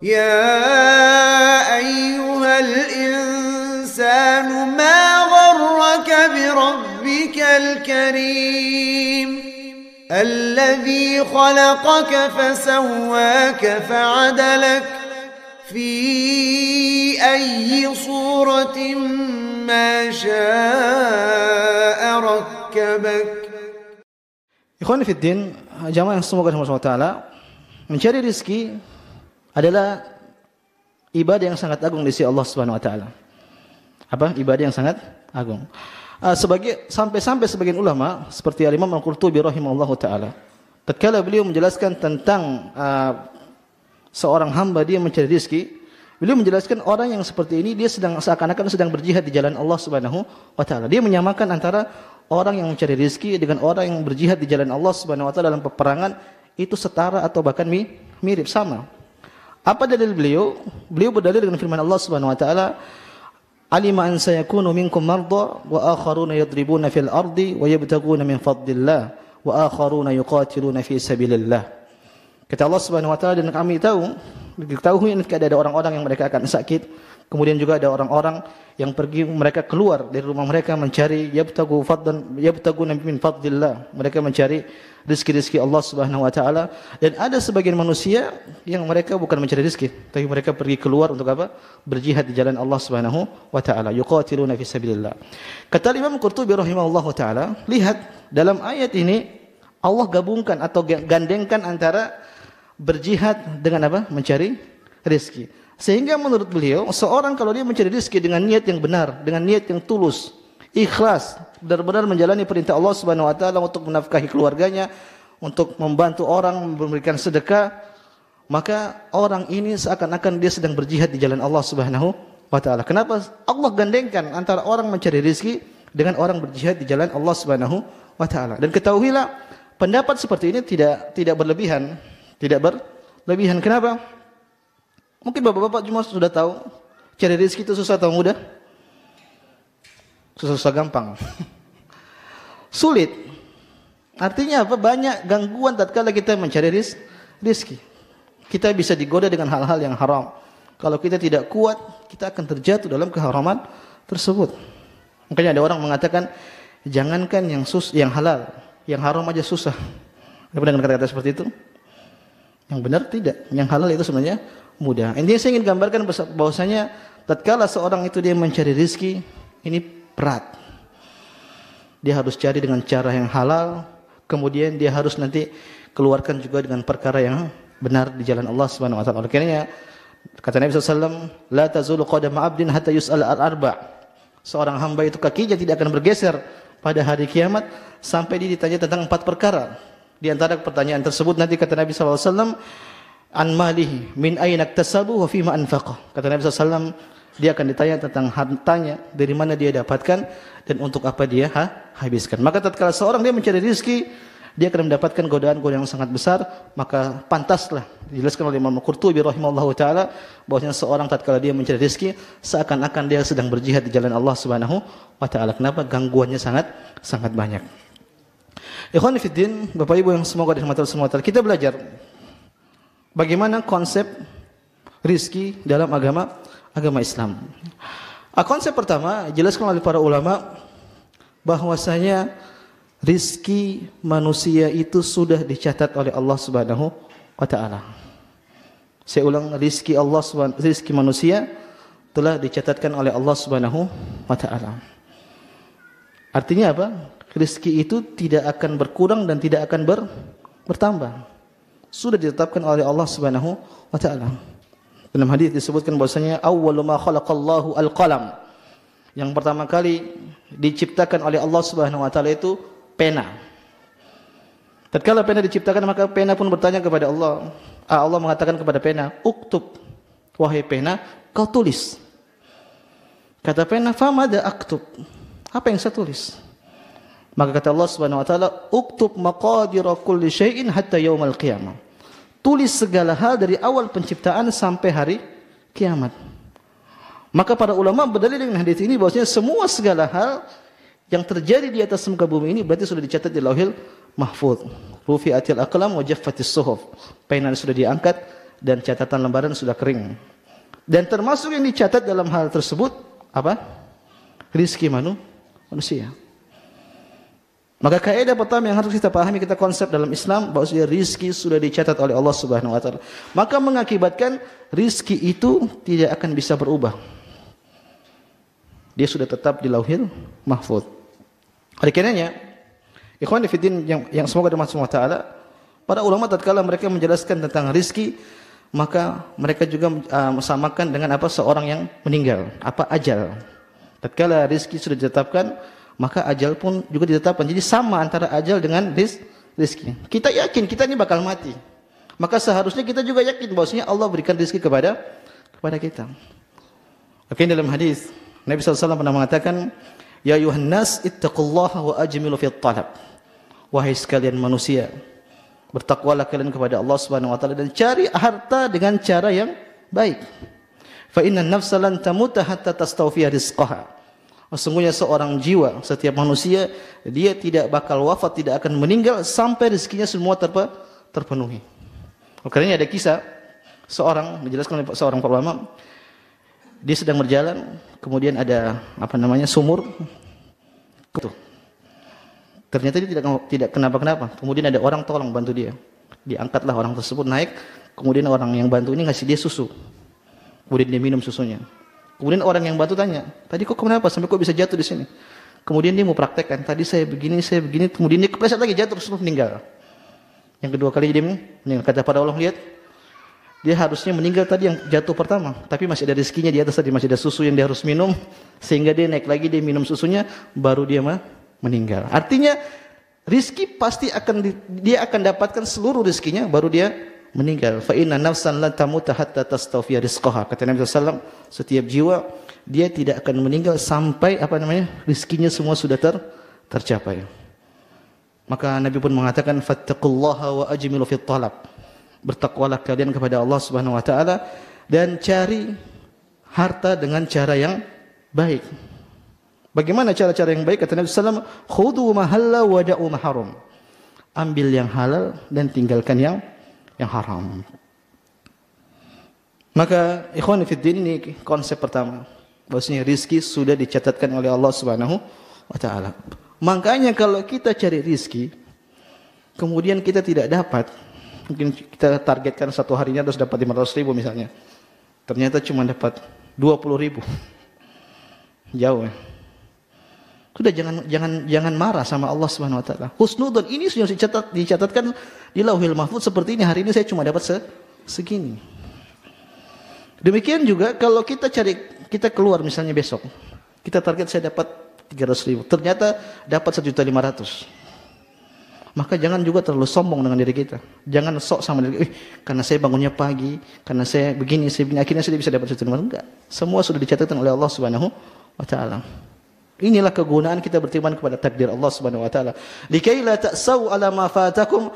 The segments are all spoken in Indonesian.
يا أيها الإنسان ما غرك بربك الكريم الذي خلقك فسواك فعدلك في أي صورة ما شاء ركبك. Ikhwan fiddin, jamaah yang semoga Allah Taala, mencari rezeki adalah ibadah yang sangat agung di sisi Allah Subhanahu wa taala. Apa? Ibadah yang sangat agung. Sampai sebagian ulama seperti Al-Imam Al-Qurtubi rahimahullahu taala, tatkala beliau menjelaskan tentang seorang hamba dia mencari rezeki, beliau menjelaskan orang yang seperti ini dia seakan-akan sedang berjihad di jalan Allah Subhanahu wa taala. Dia menyamakan antara orang yang mencari rezeki dengan orang yang berjihad di jalan Allah Subhanahu wa taala dalam peperangan, itu setara atau bahkan mirip, sama. Apa dalil beliau? Beliau berdalil dengan firman Allah Subhanahu wa taala, "Alima an sayakunu minkum marda wa akharuna yadribuna fil ardi wa yabtaguna min fadlillah wa akharuna yuqatiluna fi sabilillah." Kata Allah Subhanahu wa taala, dan kami diketahui ada orang-orang yang mereka akan sakit, kemudian juga ada orang-orang yang mereka keluar dari rumah mereka mencari yabtaguna min fadlillah, mereka mencari rezeki-rezeki Allah Subhanahu wa taala. Dan ada sebagian manusia yang mereka bukan mencari rezeki, tapi mereka pergi keluar untuk apa? Berjihad di jalan Allah Subhanahu wa taala, yuqatiluna fi sabilillah. Kata Imam Qurtubi rahimahullahu taala, lihat dalam ayat ini Allah gabungkan atau gandengkan antara berjihad dengan apa? Mencari rezeki. Sehingga menurut beliau, seorang kalau dia mencari rezeki dengan niat yang benar, dengan niat yang tulus, ikhlas, benar-benar menjalani perintah Allah Subhanahu wa taala untuk menafkahi keluarganya, untuk membantu orang, memberikan sedekah, maka orang ini seakan-akan dia sedang berjihad di jalan Allah Subhanahu wa taala. Kenapa Allah gandengkan antara orang mencari rezeki dengan orang berjihad di jalan Allah Subhanahu wa taala? Dan ketahuilah, pendapat seperti ini tidak berlebihan, Kenapa? Mungkin bapak-bapak cuma sudah tahu cari rezeki itu susah atau mudah? Susah gampang. Sulit. Artinya apa? Banyak gangguan tatkala kita mencari rezeki. Kita bisa digoda dengan hal-hal yang haram. Kalau kita tidak kuat, kita akan terjatuh dalam keharaman tersebut. Makanya ada orang mengatakan, jangankan yang halal, yang haram aja susah. Ada pernah dengar kata-kata seperti itu? Yang benar tidak. Yang halal itu sebenarnya mudah. Intinya saya ingin gambarkan bahwasanya tatkala seorang itu dia mencari rezeki, ini berat. Dia harus cari dengan cara yang halal, kemudian dia harus nanti keluarkan juga dengan perkara yang benar di jalan Allah Subhanahu wa taala. Oleh karenanya kata Nabi SAW, la tazulu qadama 'abdin hatta yus'al al-arba'. Seorang hamba itu kakinya tidak akan bergeser pada hari kiamat sampai dia ditanya tentang 4 perkara. Di antara pertanyaan tersebut nanti kata Nabi SAW, an malihi min aina iktasabu wa fima anfaqa. Kata Nabi SAW, dia akan ditanya tentang hartanya, dari mana dia dapatkan dan untuk apa dia habiskan. Maka tatkala seorang dia mencari rezeki, dia akan mendapatkan godaan-godaan yang sangat besar, maka pantaslah dijelaskan oleh Imam Qurtubi rahimahullahu taala bahwasanya seorang tatkala dia mencari rezeki seakan-akan dia sedang berjihad di jalan Allah Subhanahu wa taala. Kenapa? Gangguannya sangat banyak. Ikhwan fiddin, Bapak Ibu yang semoga dirahmati Allah Subhanahu wa taala, kita belajar bagaimana konsep rizki dalam agama Islam. Konsep pertama dijelaskan oleh para ulama bahwasanya rizki manusia itu sudah dicatat oleh Allah Subhanahu wa taala. Saya ulang, rizki manusia telah dicatatkan oleh Allah Subhanahu wa taala. Artinya apa? Rizki itu tidak akan berkurang dan tidak akan bertambah. Sudah ditetapkan oleh Allah Subhanahu wa taala. Dalam hadis disebutkan bahwasanya awwalu ma khalaqallahu al-qalam. Yang pertama kali diciptakan oleh Allah Subhanahu wa taala itu pena. Tatkala pena diciptakan, maka pena pun bertanya kepada Allah. Allah mengatakan kepada pena, "Uktub, wahai pena, kau tulis." Kata pena, "Famada aktub?" Apa yang saya tulis? Maka kata Allah Subhanahu wa taala, "Uktub maqadira kulli syai'in hatta yaumal qiyamah." Tulis segala hal dari awal penciptaan sampai hari kiamat. Maka para ulama berdalil dengan hadis ini bahwasanya semua segala hal yang terjadi di atas muka bumi ini berarti sudah dicatat di Lauhil Mahfuz. Rufi'atil aqlam wa jaffatis suhuf. Pena sudah diangkat dan catatan lembaran sudah kering. Dan termasuk yang dicatat dalam hal tersebut apa? Rizki manusia. Maka kaidah pertama yang harus kita pahami, kita konsep dalam Islam bahwa rizki sudah dicatat oleh Allah Subhanahu wa taala. Maka mengakibatkan rizki itu tidak akan bisa berubah. Dia sudah tetap di Lauhil Mahfuz. Oleh karenanya, ikhwan fillah yang semoga bermanfaat wa taala, para ulama tatkala mereka menjelaskan tentang rizki, maka mereka juga samakan dengan apa seorang yang meninggal, apa ajal. Tatkala rizki sudah ditetapkan, maka ajal pun juga ditetapkan. Jadi sama antara ajal dengan rizki. Kita yakin kita ini bakal mati. Maka seharusnya kita juga yakin bahwasanya Allah berikan rizki kepada kita. Oke, dalam hadis Nabi SAW pernah mengatakan, Ya ayuhan nas ittaqullaha wa ajmilu fit talab. Wahai sekalian manusia, bertakwalah kalian kepada Allah Subhanahu wa taala dan cari harta dengan cara yang baik. Fa innan nafsa lan tamuta hatta tastawfiya rizqaha. Sesungguhnya seorang jiwa, setiap manusia, dia tidak bakal wafat, tidak akan meninggal sampai rezekinya semua terpenuhi. Karena ada kisah seorang, dijelaskan oleh seorang ulama, dia sedang berjalan, kemudian ada sumur. Ternyata dia tidak kenapa-kenapa. Kemudian ada orang tolong bantu dia. Diangkatlah orang tersebut naik, kemudian orang yang bantu ini ngasih dia susu. Kemudian dia minum susunya. Kemudian orang yang bantu tanya, tadi kok kenapa sampai kok bisa jatuh di sini? Kemudian dia mau praktekkan, tadi saya begini, kemudian dia kepleset lagi jatuh terus meninggal. Yang kedua kali dia meninggal. Kata para ulama, lihat, dia harusnya meninggal tadi yang jatuh pertama, tapi masih ada rezekinya di atas tadi, masih ada susu yang dia harus minum, sehingga dia naik lagi, dia minum susunya, baru dia meninggal. Artinya rizki pasti dia akan dapatkan seluruh rizkinya, baru dia meninggal. Fa inna nafsan lan tamuta hatta tastawfiya rizqaha. Kata Nabi SAW, setiap jiwa dia tidak akan meninggal sampai rizkinya semua sudah tercapai. Maka Nabi pun mengatakan, fattaqullaha wa ajmilu fit talab. Bertakwalah kalian kepada Allah Subhanahu wa taala dan cari harta dengan cara yang baik. Bagaimana cara-cara yang baik? Kata Nabi sallallahu alaihi wasallam, khudhu ma halal wa da'u ma haram. Ambil yang halal dan tinggalkan yang haram. Maka ikhwan fillah, ini konsep pertama. Bahwasanya rizki sudah dicatatkan oleh Allah Subhanahu wa taala. Makanya kalau kita cari rizki, kemudian kita tidak dapat, mungkin kita targetkan satu harinya harus dapat 500.000 misalnya. Ternyata cuma dapat 20.000. Jauh ya. Sudah jangan marah sama Allah Subhanahu wa taala. Husnudzon ini sudah dicatatkan di Lauhil Mahfuz seperti ini, hari ini saya cuma dapat segini. Demikian juga kalau kita keluar misalnya besok, kita target saya dapat 300.000, ternyata dapat 1.500.000. Maka jangan juga terlalu sombong dengan diri kita. Jangan sok sama diri, karena saya bangunnya pagi, karena saya begini, akhirnya saya bisa dapat 1.500.000. Enggak. Semua sudah dicatatkan oleh Allah Subhanahu wa taala. Inilah kegunaan kita beriman kepada takdir Allah Subhanahu wa taala. Likai la ta'sau ala ma fatakum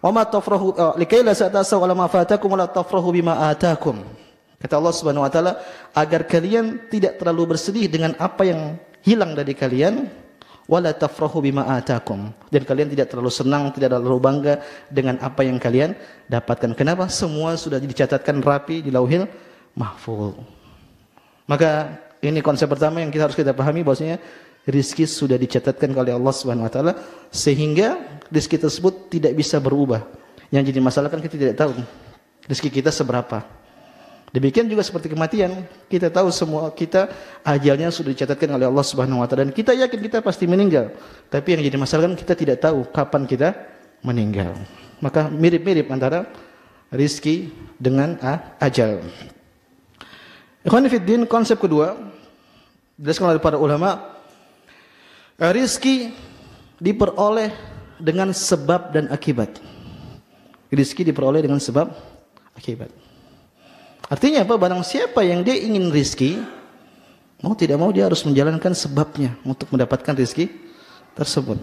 wa ma tafrahu, likai la ta'sau ala ma fatakum wa la tafrahu bima atakum. Kata Allah Subhanahu wa taala, agar kalian tidak terlalu bersedih dengan apa yang hilang dari kalian, wala tafrahu bima atakum, dan kalian tidak terlalu senang, tidak terlalu bangga dengan apa yang kalian dapatkan. Kenapa? Semua sudah dicatatkan rapi di Lauhil Mahfuz. Maka ini konsep pertama yang kita harus pahami, bahwasanya rizki sudah dicatatkan oleh Allah Subhanahu wa taala, sehingga rizki tersebut tidak bisa berubah. Yang jadi masalah kan kita tidak tahu rizki kita seberapa. Demikian juga seperti kematian, kita tahu semua kita ajalnya sudah dicatatkan oleh Allah Subhanahu wa taala dan kita yakin kita pasti meninggal. Tapi yang jadi masalah kan kita tidak tahu kapan kita meninggal. Maka mirip-mirip antara rizki dengan ajal. Ikhwan fillah, konsep kedua dijelaskan oleh para ulama, rizki diperoleh dengan sebab dan akibat. Rizki diperoleh dengan sebab akibat. Artinya apa? Barang siapa yang dia ingin rizki, mau tidak mau dia harus menjalankan sebabnya untuk mendapatkan rizki tersebut.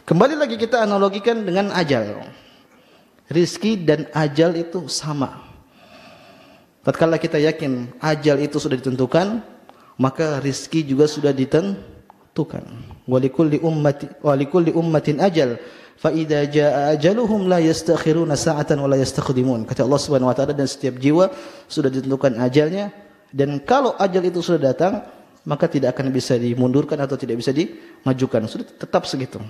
Kembali lagi kita analogikan dengan ajal. Rizki dan ajal itu sama. Tatkala kita yakin ajal itu sudah ditentukan, maka rizki juga sudah ditentukan. Walikulli ummatin ajal, fa idza jaa ajaluhum la yastakhiruna sa'atan wa la yastaqdimun. Kata Allah Subhanahu wa taala, dan setiap jiwa sudah ditentukan ajalnya, dan kalau ajal itu sudah datang maka tidak akan bisa dimundurkan atau tidak bisa dimajukan, sudah tetap segitu.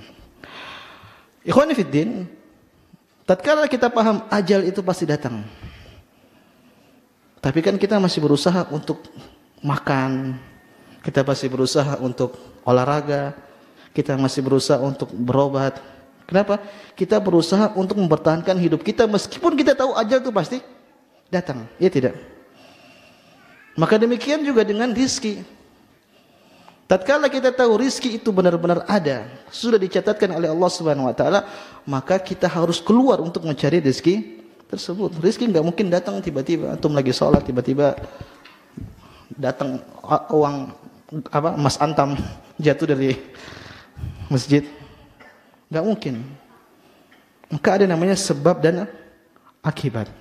Ikhwani fiddin, tatkala kita paham ajal itu pasti datang, tapi kan kita masih berusaha untuk makan, kita masih berusaha untuk olahraga, kita masih berusaha untuk berobat. Kenapa? Kita berusaha untuk mempertahankan hidup kita meskipun kita tahu ajal itu pasti datang, ya tidak? Maka demikian juga dengan rizki. Tatkala kita tahu rizki itu benar-benar ada, sudah dicatatkan oleh Allah Subhanahu wa taala, maka kita harus keluar untuk mencari rizki tersebut. Rizki enggak mungkin datang tiba-tiba, antum lagi sholat tiba-tiba datang uang emas antam jatuh dari masjid. Enggak mungkin. Maka ada namanya sebab dan akibat.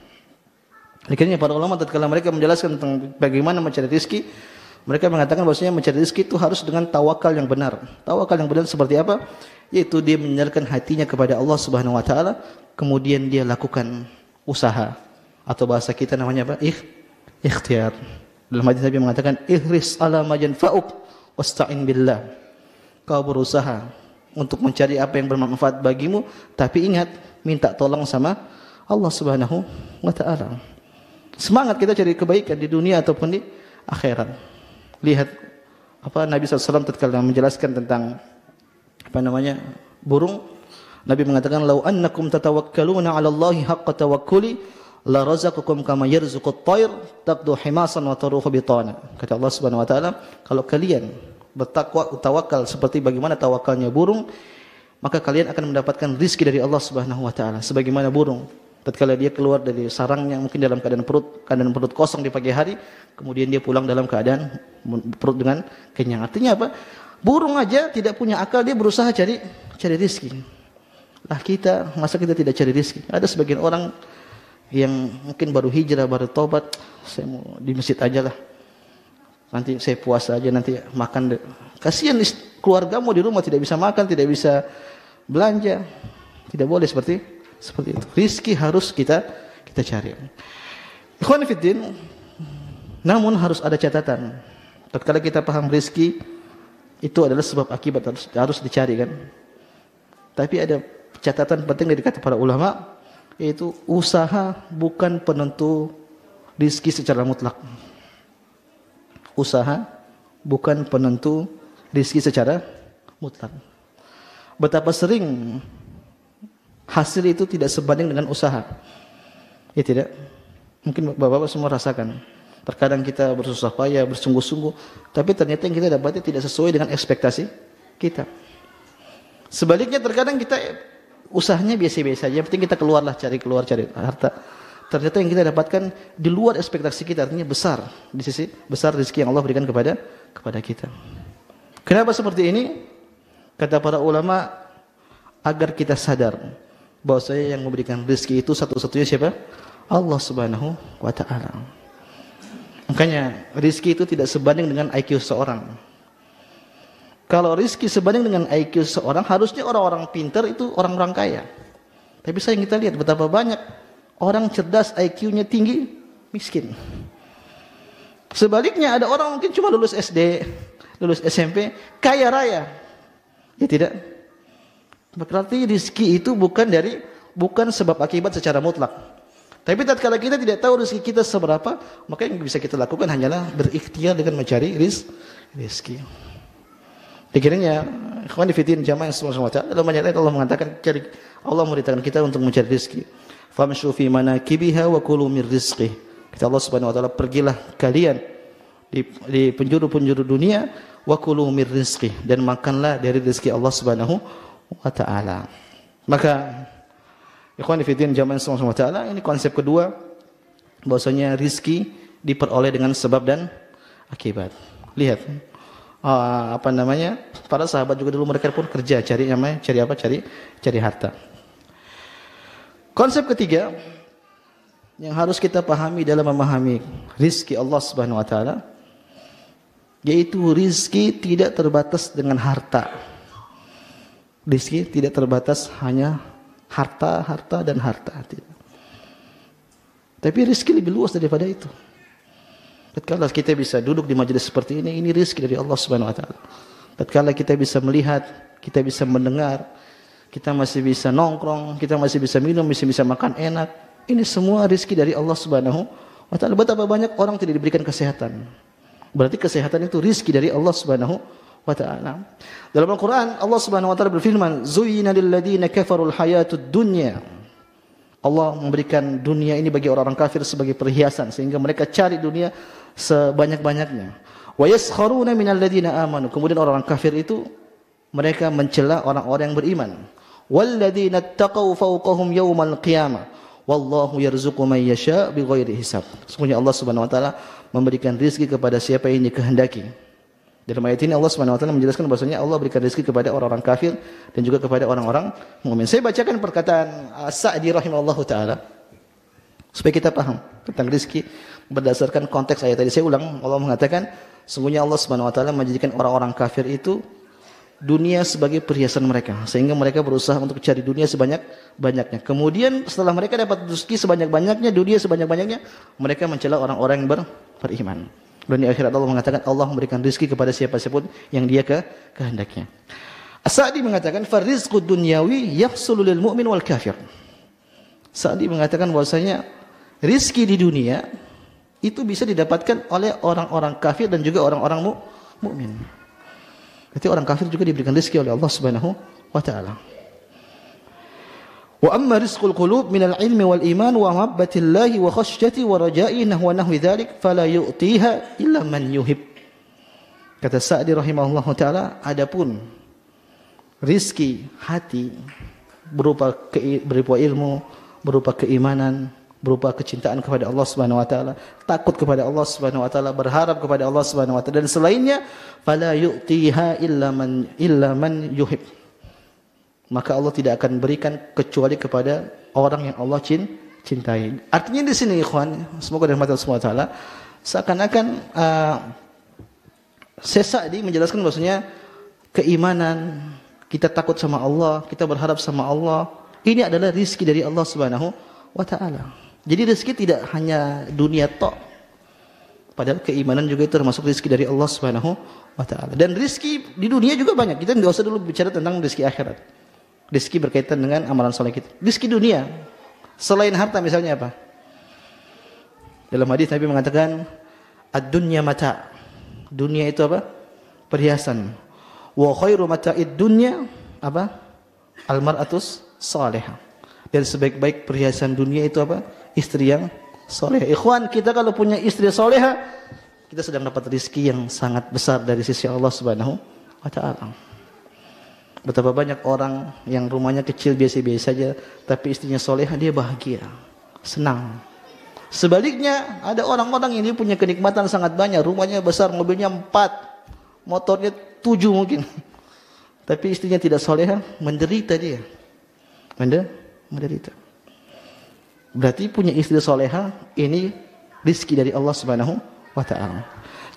Akhirnya para ulama tatkala mereka menjelaskan tentang bagaimana mencari rizki, mereka mengatakan bahwasanya mencari rezeki itu harus dengan tawakal yang benar. Tawakal yang benar seperti apa? Yaitu dia menyerahkan hatinya kepada Allah Subhanahu wa taala, kemudian dia lakukan usaha. Atau bahasa kita namanya apa? Ikhtiar. Dalam hadis Nabi mengatakan, "Ihris ala ma yanfa'uk wasta'in billah." Kau berusaha untuk mencari apa yang bermanfaat bagimu, tapi ingat, minta tolong sama Allah Subhanahu wa taala. Semangat kita cari kebaikan di dunia ataupun di akhirat. Lihat apa Nabi SAW tatkala menjelaskan tentang burung. Nabi mengatakan, "Lau annakum tatawakkaluna 'ala Allahi haqqa tawakkuli la razaqakum kama yarzuqut tayr taqdu himasan wa taruhu bitana." Kata Allah Subhanahu wa taala, kalau kalian bertawakal seperti bagaimana tawakalnya burung, maka kalian akan mendapatkan rizki dari Allah Subhanahu wa taala sebagaimana burung. Tatkala dia keluar dari sarangnya mungkin dalam keadaan perut kosong di pagi hari, kemudian dia pulang dalam keadaan perut dengan kenyang. Artinya apa? Burung aja tidak punya akal, dia berusaha cari rizki. Lah kita, masa kita tidak cari rizki? Ada sebagian orang yang mungkin baru hijrah, baru tobat, saya mau di masjid aja lah. Nanti saya puasa aja, nanti makan. Kasihan keluargamu di rumah tidak bisa makan, tidak bisa belanja. Tidak boleh seperti itu. Rizki harus kita cari. Ikhwan fiddin, namun harus ada catatan. Tatkala kita paham rizki itu adalah sebab akibat harus dicari kan. Tapi ada catatan penting dari kata para ulama, yaitu usaha bukan penentu rizki secara mutlak. Usaha bukan penentu rizki secara mutlak. Betapa sering hasil itu tidak sebanding dengan usaha. Ya tidak? Mungkin bapak-bapak semua rasakan. Terkadang kita bersusah payah, bersungguh-sungguh, tapi ternyata yang kita dapatnya tidak sesuai dengan ekspektasi kita. Sebaliknya terkadang kita usahanya biasa-biasa aja, yang penting kita cari harta. Ternyata yang kita dapatkan di luar ekspektasi kita, artinya besar di sisi besar rezeki yang Allah berikan kepada kita. Kenapa seperti ini? Kata para ulama, agar kita sadar bahwasanya yang memberikan rezeki itu satu-satunya siapa? Allah Subhanahu wa taala. Makanya rezeki itu tidak sebanding dengan IQ seorang. Kalau rezeki sebanding dengan IQ seorang, harusnya orang-orang pintar itu orang-orang kaya. Tapi sayang kita lihat betapa banyak orang cerdas IQ-nya tinggi, miskin. Sebaliknya ada orang mungkin cuma lulus SD, lulus SMP, kaya raya. Ya tidak? Berarti rezeki itu bukan sebab akibat secara mutlak. Tapi tatkala kita tidak tahu rezeki kita seberapa, maka yang bisa kita lakukan hanyalah berikhtiar dengan mencari rezeki. Dikiranya ikhwan fillah jamaah semua dalam ayat Allah mengatakan Allah memerintahkan kita untuk mencari rezeki. Famshu fi manakibiha wa kulu mir rizqih. Kata Allah Subhanahu wa taala, pergilah kalian di penjuru-penjuru dunia wa kulu mir rizqih, dan makanlah dari rezeki Allah Subhanahu wa ta'ala. Maka ikhwan fillah jamaah subhanahu wa ta'ala, ini konsep kedua, bahwasanya rizki diperoleh dengan sebab dan akibat. Lihat para sahabat juga dulu mereka pun kerja cari harta. Konsep ketiga yang harus kita pahami dalam memahami rizki Allah Subhanahu wa ta'ala, yaitu rizki tidak terbatas dengan harta. Rizki tidak terbatas hanya harta dan harta. Tidak. Tapi rizki lebih luas daripada itu. Tatkala kita bisa duduk di majelis seperti ini rizki dari Allah Subhanahu wa taala. Tatkala kita bisa melihat, kita bisa mendengar, kita masih bisa nongkrong, kita masih bisa minum, masih bisa makan enak. Ini semua rizki dari Allah Subhanahu wa taala. Betapa banyak orang tidak diberikan kesehatan. Berarti kesehatan itu rizki dari Allah Subhanahu wa taala. Dalam Al-Qur'an Allah Subhanahu wa taala berfirman, "Zuyyina lil ladzina kafarul hayatud dunya." Allah memberikan dunia ini bagi orang-orang kafir sebagai perhiasan sehingga mereka cari dunia sebanyak-banyaknya. Wa yaskharuna minal ladzina amanu. Kemudian orang-orang kafir itu mereka mencela orang-orang yang beriman. Walladzina taqaw fawqahum yaumal qiyamah. Wallahu yarzuqu man yasha' bighairi hisab. Sesungguhnya Allah Subhanahu wa taala memberikan rezeki kepada siapa yang dikehendaki. Dalam ayat ini Allah Subhanahu wa taala menjelaskan bahwasanya Allah berikan rezeki kepada orang-orang kafir dan juga kepada orang-orang mukmin. Saya bacakan perkataan Sa'di rahimahullahu taala supaya kita paham tentang rezeki berdasarkan konteks ayat tadi. Saya ulang, Allah mengatakan sesungguhnya Allah Subhanahu wa taala menjadikan orang-orang kafir itu dunia sebagai perhiasan mereka sehingga mereka berusaha untuk cari dunia sebanyak-banyaknya. Kemudian setelah mereka dapat rezeki sebanyak-banyaknya, dunia sebanyak-banyaknya, mereka mencela orang-orang yang beriman. Dan di akhirat Allah mengatakan Allah memberikan rezeki kepada siapa-siapa yang dia kehendaknya. As-Sa'di mengatakan farizqud dunyawi yahsulu lil mu'min wal kafir. Sa'di mengatakan bahwasanya rezeki di dunia itu bisa didapatkan oleh orang-orang kafir dan juga orang-orang mukmin. Berarti orang kafir juga diberikan rezeki oleh Allah Subhanahu wa taala. Wa amma rizqul qulub min al-ilmi wal iman wa mahabbatillahi wa khashyati wa raja'ihi wa nahwi dzalik fala yu'tiha illa man yuhib. Kata Sa'di rahimahullahu taala, adapun rizki hati berupa ilmu, berupa keimanan, berupa kecintaan kepada Allah Subhanahu wa taala, takut kepada Allah Subhanahu wa taala, berharap kepada Allah Subhanahu wa taala dan selainnya, fala yu'tiha illa man yuhib. Maka Allah tidak akan berikan kecuali kepada orang yang Allah cintai. Artinya di sini ikhwan, semoga dirahmati Allah Subhanahu wa taala, seakan-akan Sa'di menjelaskan bahwasanya keimanan, kita takut sama Allah, kita berharap sama Allah, ini adalah rizki dari Allah Subhanahu wa taala. Jadi rezeki tidak hanya dunia tok. Padahal keimanan juga itu termasuk rezeki dari Allah Subhanahu wa taala. Dan rezeki di dunia juga banyak. Kita enggak usah dulu bicara tentang rezeki akhirat. Rezeki berkaitan dengan amalan saleh kita. Rezeki dunia selain harta misalnya apa? Dalam hadis Nabi mengatakan ad-dunya mata. Dunia itu apa? Perhiasan. Wa khairu mata'id dunya apa? Al-mar'atus salihah. Dan sebaik-baik perhiasan dunia itu apa? Istri yang solehah. Ikhwan, kita kalau punya istri solehah, kita sedang dapat rezeki yang sangat besar dari sisi Allah Subhanahu wa taala. Betapa banyak orang yang rumahnya kecil biasa-biasa saja, tapi istrinya solehah, dia bahagia, senang. Sebaliknya, ada orang-orang yang dia punya kenikmatan sangat banyak, rumahnya besar, mobilnya 4, motornya 7 mungkin. Tapi istrinya tidak solehah, menderita dia. Menderita. Berarti punya istri soleha ini rizki dari Allah Subhanahu wa taala.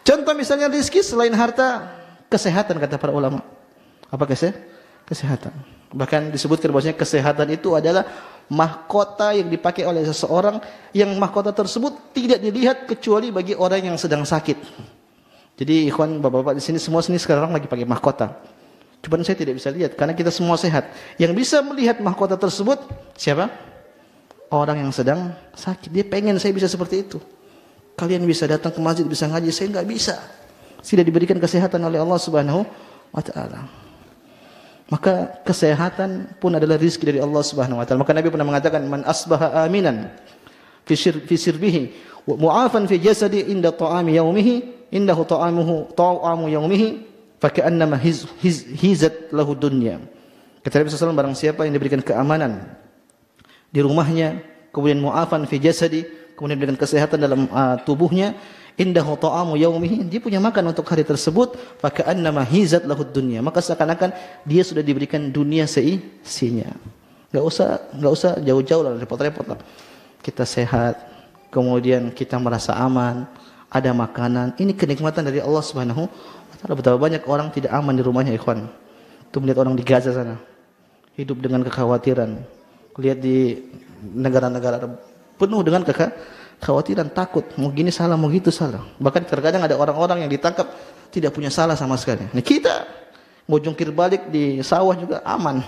Contoh misalnya rizki selain harta, kesehatan kata para ulama. Apa kesehatan? Bahkan disebutkan bahwasanya kesehatan itu adalah mahkota yang dipakai oleh seseorang yang mahkota tersebut tidak dilihat kecuali bagi orang yang sedang sakit. Jadi ikhwan bapak-bapak di sini semua sekarang lagi pakai mahkota. Cuman saya tidak bisa lihat karena kita semua sehat. Yang bisa melihat mahkota tersebut siapa? Orang yang sedang sakit. Dia pengen saya bisa seperti itu. Kalian bisa datang ke masjid, bisa ngaji, saya enggak bisa. Tidak diberikan kesehatan oleh Allah Subhanahu wa taala. Maka kesehatan pun adalah rezeki dari Allah Subhanahu wa taala. Maka Nabi pernah mengatakan man asbaha aminan fi sirbihi wa mu'afan fi jasadi inda ta'ami yaumihi indahu ta'amu yaumihi faka'annama hizat lahu dunya. Kata Nabi sallallahu barang siapa yang diberikan keamanan di rumahnya, kemudian mu'afan fi jasadi, kemudian diberikan kesehatan dalam tubuhnya, indahu ta'amu yaumihi, dia punya makan untuk hari tersebut, faka'annama hizat lahu dunya, maka seakan-akan dia sudah diberikan dunia seisinya. Enggak usah jauh-jauh lah, repot-repot lah. Kita sehat, kemudian kita merasa aman, ada makanan. Ini kenikmatan dari Allah Subhanahu wa taala. Betapa banyak orang tidak aman di rumahnya, ikhwan. Itu melihat orang di Gaza sana. hidup dengan kekhawatiran. Lihat di negara-negara Arab penuh dengan kekhawatiran, takut mau gini salah, mau gitu salah. Bahkan terkadang ada orang-orang yang ditangkap tidak punya salah sama sekali. Nah, kita mau jungkir balik di sawah juga aman,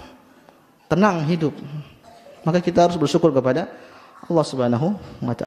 tenang hidup. Maka kita harus bersyukur kepada Allah Subhanahu wa taala.